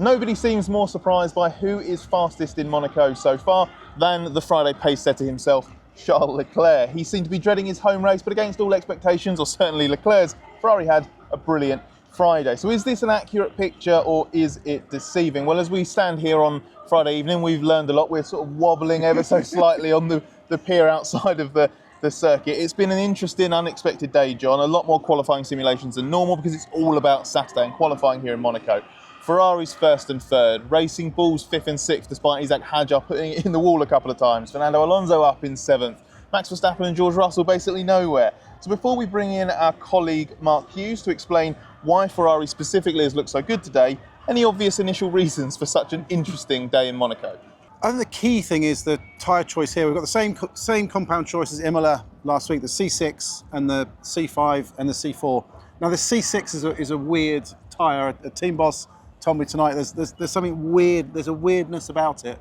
Nobody seems more surprised by who is fastest in Monaco so far than the Friday pace setter himself, Charles Leclerc. He seemed to be dreading his home race, but against all expectations, or certainly Leclerc's, Ferrari had a brilliant Friday. So is this an accurate picture or is it deceiving? Well, as we stand here on Friday evening, we've learned a lot. We're sort of wobbling ever so slightly on the pier outside of the circuit. It's been an interesting, unexpected day, John. A lot more qualifying simulations than normal because it's all about Saturday and qualifying here in Monaco. Ferrari's first and third, Racing Bull's fifth and sixth, despite Isaac Hadjar putting it in the wall a couple of times. Fernando Alonso up in seventh. Max Verstappen and George Russell basically nowhere. So before we bring in our colleague Mark Hughes to explain why Ferrari specifically has looked so good today, any obvious initial reasons for such an interesting day in Monaco? I think the key thing is the tyre choice here. We've got the same compound choice as Imola last week, the C6 and the C5 and the C4. Now the C6 is a weird tyre. A team boss told me tonight there's something weird, there's a weirdness about it.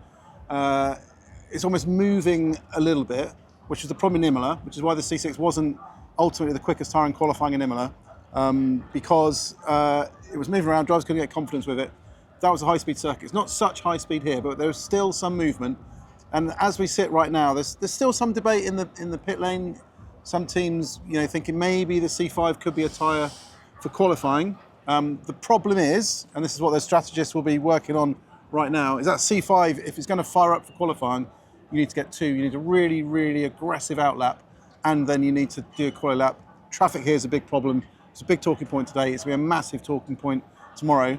It's almost moving a little bit, which is the problem in Imola, which is why the C6 wasn't ultimately the quickest tyre in qualifying in Imola, because it was moving around, drivers couldn't get confidence with it. That was a high-speed circuit. It's not such high speed here, but there's still some movement. And as we sit right now, there's still some debate in the pit lane. Some teams, thinking maybe the C5 could be a tyre for qualifying. The problem is, and this is what the strategists will be working on right now, is that C5, if it's going to fire up for qualifying, you need to get two. You need a really, really aggressive outlap, and then you need to do a quali lap. Traffic here is a big problem. It's a big talking point today. It's going to be a massive talking point tomorrow.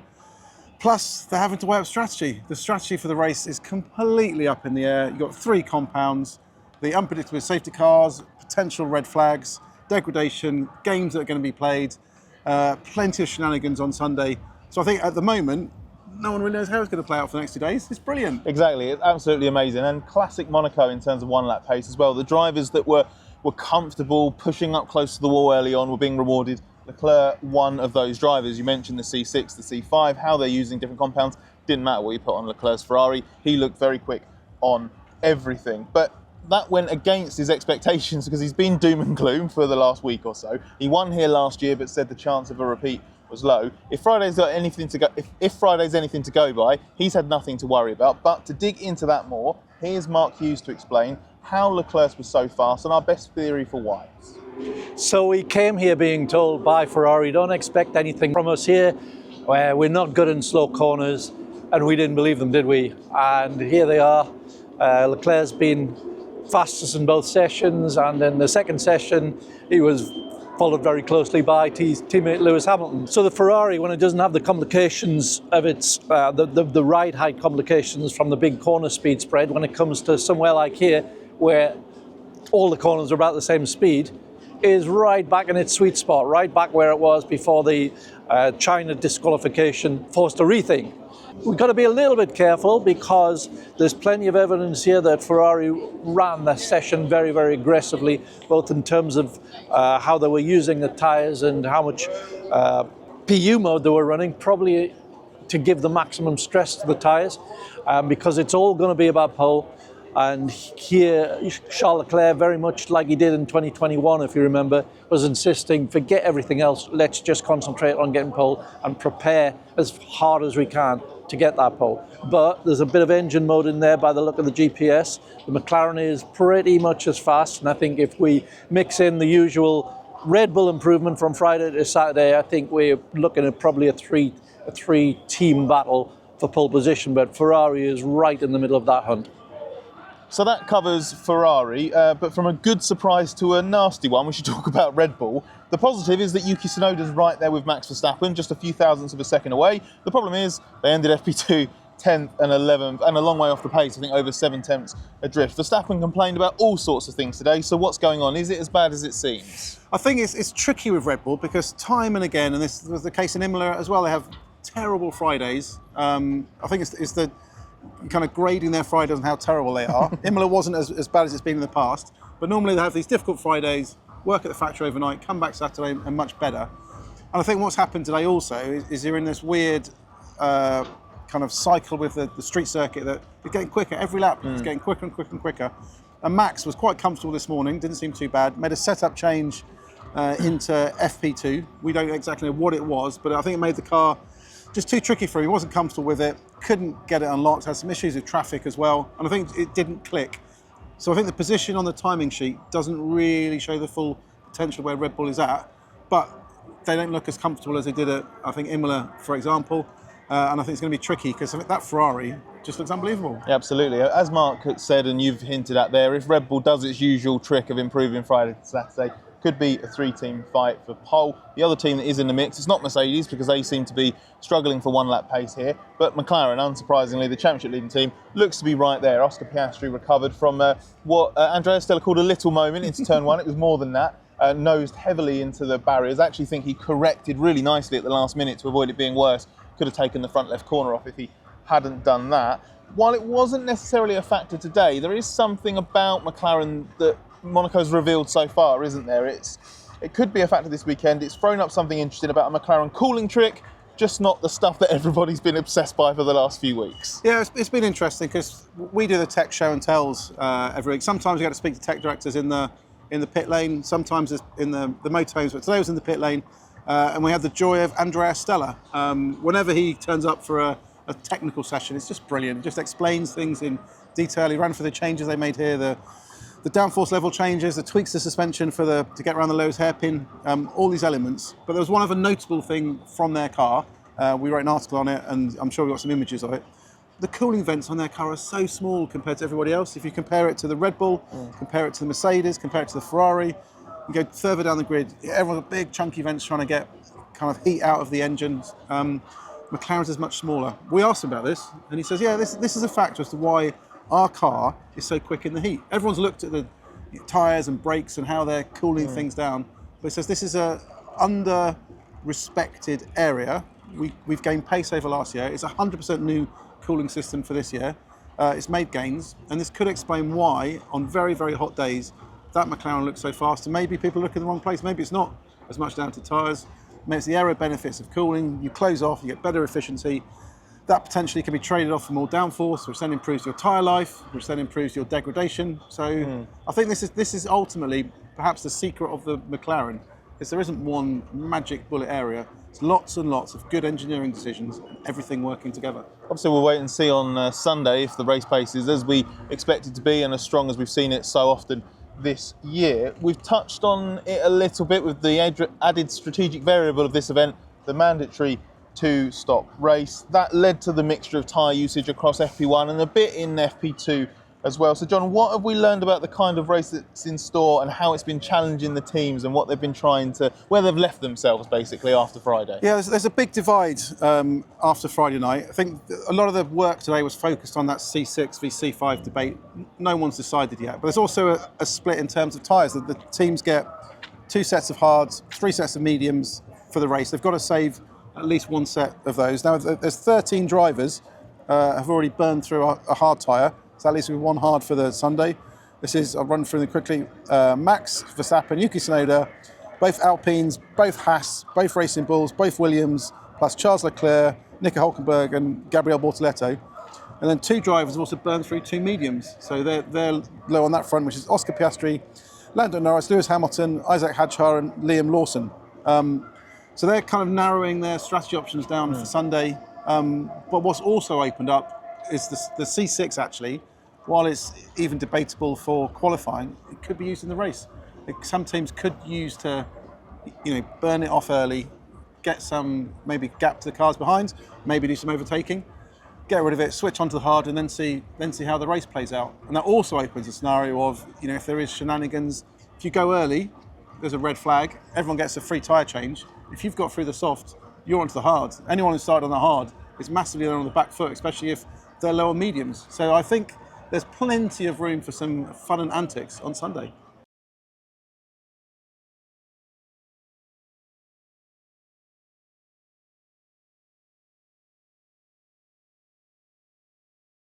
Plus, they're having to weigh up strategy. The strategy for the race is completely up in the air. You've got three compounds, the unpredictable safety cars, potential red flags, degradation, games that are going to be played, plenty of shenanigans on Sunday. So I think at the moment, no one really knows how it's going to play out for the next 2 days. It's brilliant. Exactly, it's absolutely amazing. And classic Monaco in terms of one-lap pace as well. The drivers that were comfortable, pushing up close to the wall early on were being rewarded. Leclerc, one of those drivers. You mentioned the C6, the C5, how they're using different compounds. Didn't matter what you put on Leclerc's Ferrari. He looked very quick on everything. But that went against his expectations because he's been doom and gloom for the last week or so. He won here last year, but said the chance of a repeat was low. If Friday's got anything to go, if Friday's anything to go by, he's had nothing to worry about. But to dig into that more, here's Mark Hughes to explain how Leclerc was so fast and our best theory for why. So we came here being told by Ferrari, don't expect anything from us here. We're not good in slow corners, and we didn't believe them, did we? And here they are. Leclerc's been fastest in both sessions, and in the second session, he was followed very closely by his teammate Lewis Hamilton. So the Ferrari, when it doesn't have the complications of its, the ride height complications from the big corner speed spread, when it comes to somewhere like here, where all the corners are about the same speed, is right back in its sweet spot, right back where it was before the China disqualification forced a rethink. We've got to be a little bit careful because there's plenty of evidence here that Ferrari ran the session very, very aggressively, both in terms of how they were using the tyres and how much PU mode they were running, probably to give the maximum stress to the tyres, because it's all going to be about pole. And here, Charles Leclerc, very much like he did in 2021, if you remember, was insisting, forget everything else, let's just concentrate on getting pole and prepare as hard as we can to get that pole. But there's a bit of engine mode in there by the look of the GPS. The McLaren is pretty much as fast, and I think if we mix in the usual Red Bull improvement from Friday to Saturday, I think we're looking at probably a three-team battle for pole position, but Ferrari is right in the middle of that hunt. So that covers Ferrari, but from a good surprise to a nasty one, we should talk about Red Bull. The positive is that Yuki Tsunoda's right there with Max Verstappen, just a few thousandths of a second away. The problem is they ended FP2 10th and 11th, and a long way off the pace, I think over 7 tenths adrift. Verstappen complained about all sorts of things today, so what's going on? Is it as bad as it seems? I think it's tricky with Red Bull because time and again, and this was the case in Imola as well, they have terrible Fridays. I think it's the kind of grading their Fridays and how terrible they are. Imola wasn't as bad as it's been in the past, but normally they have these difficult Fridays, work at the factory overnight, come back Saturday and much better. And I think what's happened today also is you're in this weird kind of cycle with the street circuit that it's getting quicker every lap. It's getting quicker and quicker and quicker. And Max was quite comfortable this morning, didn't seem too bad, made a setup change into FP2. We don't exactly know what it was, but I think it made the car just too tricky for him. He wasn't comfortable with it, couldn't get it unlocked, had some issues with traffic as well, and I think it didn't click. So I think the position on the timing sheet doesn't really show the full potential where Red Bull is at, but they don't look as comfortable as they did at, I think, Imola, for example. And I think it's going to be tricky because that Ferrari just looks unbelievable. Yeah, absolutely. As Mark said, and you've hinted at there, if Red Bull does its usual trick of improving Friday to Saturday, could be a 3-team fight for pole. The other team that is in the mix, it's not Mercedes because they seem to be struggling for one-lap pace here, but McLaren, unsurprisingly, the championship leading team, looks to be right there. Oscar Piastri recovered from what Andrea Stella called a little moment into turn one. It was more than that. Nosed heavily into the barriers. I actually think he corrected really nicely at the last minute to avoid it being worse. Could have taken the front left corner off if he hadn't done that. While it wasn't necessarily a factor today, there is something about McLaren that Monaco's revealed so far, isn't there? It could be a factor this weekend. It's thrown up something interesting about a McLaren cooling trick, just not the stuff that everybody's been obsessed by for the last few weeks. Yeah, it's been interesting because we do the tech show and tells every week. Sometimes we get to speak to tech directors in the pit lane, sometimes it's in the motorhomes, but today was in the pit lane. And we had the joy of Andrea Stella. Whenever he turns up for a technical session, it's just brilliant. It just explains things in detail. He ran for the changes they made here, the downforce level changes, the tweaks to suspension to get around the lowest hairpin, all these elements. But there was one other notable thing from their car. We wrote an article on it, and I'm sure we got some images of it. The cooling vents on their car are so small compared to everybody else. If you compare it to the Red Bull, compare it to the Mercedes, compare it to the Ferrari, you go further down the grid, everyone's got big chunky vents trying to get kind of heat out of the engines. McLaren's is much smaller. We asked him about this, and he says, yeah, this is a factor as to why our car is so quick in the heat. Everyone's looked at the tyres and brakes and how they're cooling things down, but he says this is a under-respected area. We've gained pace over last year. It's a 100% new cooling system for this year. It's made gains, and this could explain why, on very, very hot days, that McLaren looks so fast, and maybe people look in the wrong place. Maybe it's not as much down to tyres. Maybe it's the aero benefits of cooling. You close off, you get better efficiency. That potentially can be traded off for more downforce, which then improves your tyre life, which then improves your degradation. So I think this is ultimately perhaps the secret of the McLaren, is there isn't one magic bullet area. It's lots and lots of good engineering decisions and everything working together. Obviously, we'll wait and see on Sunday if the race pace is as we expect it to be and as strong as we've seen it so often this year. We've touched on it a little bit with the added strategic variable of this event, the mandatory 2-stop race. That led to the mixture of tyre usage across FP1 and a bit in FP2 as well. So John, what have we learned about the kind of race that's in store and how it's been challenging the teams and what they've been trying to, where they've left themselves basically after Friday? Yeah, there's a big divide after Friday night. I think a lot of the work today was focused on that C6 v C5 debate. No one's decided yet, but there's also a split in terms of tyres. The teams get 2 sets of hards, 3 sets of mediums for the race. They've got to save at least 1 set of those. Now, there's 13 drivers have already burned through a hard tyre. So at least with 1 hard for the Sunday. This is, I'll run through them quickly, Max Verstappen, Yuki Tsunoda, both Alpines, both Haas, both Racing Bulls, both Williams, plus Charles Leclerc, Nico Hülkenberg and Gabriel Bortoleto. And then 2 drivers have also burned through 2 mediums. So they're low on that front, which is Oscar Piastri, Lando Norris, Lewis Hamilton, Isaac Hadjar and Liam Lawson. So they're kind of narrowing their strategy options down for Sunday. But what's also opened up is the C6 actually. While it's even debatable for qualifying, it could be used in the race. Some teams could use to, burn it off early, get some maybe gap to the cars behind, maybe do some overtaking, get rid of it, switch onto the hard, and then see how the race plays out. And that also opens a scenario of, if there is shenanigans, if you go early, there's a red flag, everyone gets a free tyre change. If you've got through the soft, you're onto the hard. Anyone who started on the hard is massively on the back foot, especially if they're lower mediums. So I think there's plenty of room for some fun and antics on Sunday.